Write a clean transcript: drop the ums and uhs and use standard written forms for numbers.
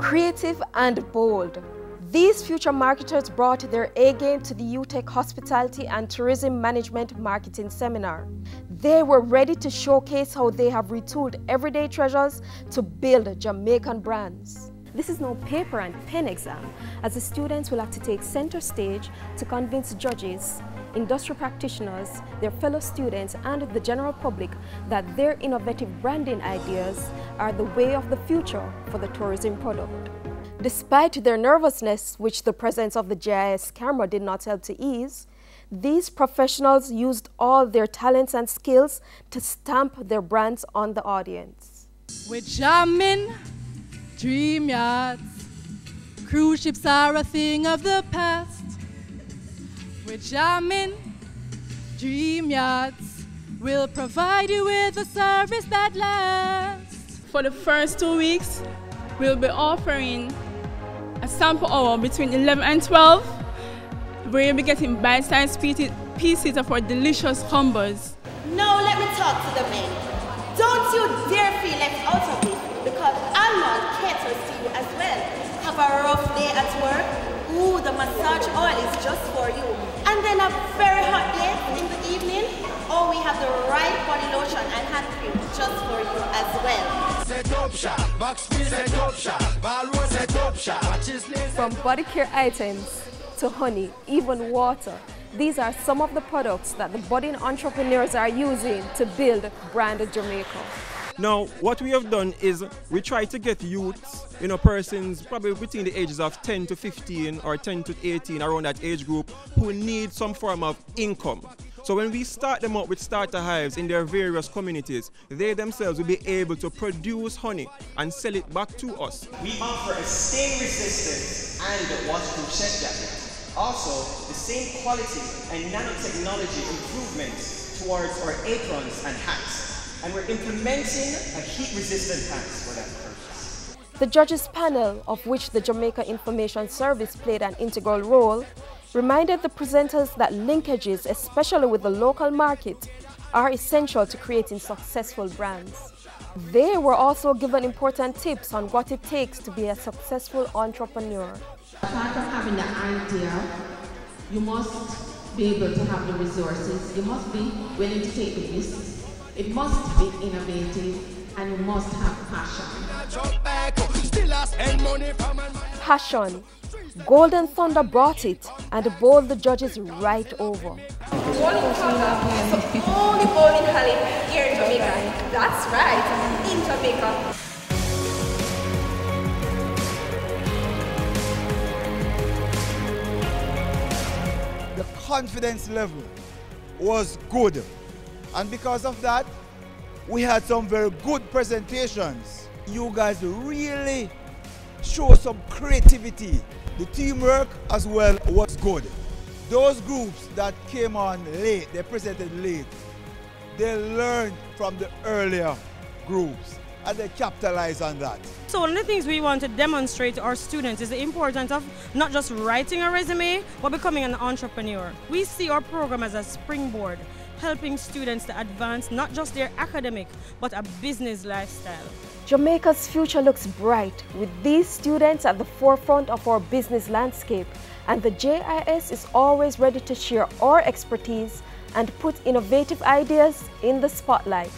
Creative and bold, these future marketers brought their A-game to the UTech Hospitality and Tourism Management Marketing Seminar. They were ready to showcase how they have retooled everyday treasures to build Jamaican brands. This is no paper and pen exam, as the students will have to take center stage to convince judges, industry practitioners, their fellow students, and the general public that their innovative branding ideas are the way of the future for the tourism product. Despite their nervousness, which the presence of the GIS camera did not help to ease, these professionals used all their talents and skills to stamp their brands on the audience. We're jamming, dream yachts, cruise ships are a thing of the past. We're jamming, dream yachts, we'll provide you with a service that lasts. For the first 2 weeks, we'll be offering a sample hour between 11 and 12, where you'll be getting bite-sized pieces of our delicious combos. Now let me talk to the men. Don't you dare feel left out of it, because Almond caters to you as well. Have a rough day at work? Ooh, the massage oil is just for you. And then a very hot day in the evening? Oh, we have the right body lotion and hand cream just for you as well. From body care items to honey, even water, these are some of the products that the budding entrepreneurs are using to build brand Jamaica. Now, what we have done is we try to get youths, persons probably between the ages of 10 to 15 or 10 to 18, around that age group, who need some form of income. So when we start them up with starter hives in their various communities, they themselves will be able to produce honey and sell it back to us. We offer a stain-resistant and waterproof chest jacket. Also, the same quality and nanotechnology improvements towards our aprons and hats. And we're implementing a heat-resistant hats for that purpose. The judges panel, of which the Jamaica Information Service played an integral role, reminded the presenters that linkages, especially with the local market, are essential to creating successful brands. They were also given important tips on what it takes to be a successful entrepreneur. Apart from having the idea, you must be able to have the resources, you must be willing to take the risk, it must be innovative, and you must have passion. Passion. Golden Thunder brought it and bowled the judges right over. Golden Thunder is the only bowling alley here in Jamaica. That's right, in Jamaica. The confidence level was good, and because of that, we had some very good presentations. You guys really show some creativity. The teamwork as well was good. Those groups that came on late, they presented late, they learned from the earlier groups and they capitalized on that. So one of the things we want to demonstrate to our students is the importance of not just writing a resume, but becoming an entrepreneur. We see our program as a springboard, helping students to advance not just their academic, but a business lifestyle. Jamaica's future looks bright with these students at the forefront of our business landscape, and the JIS is always ready to share our expertise and put innovative ideas in the spotlight.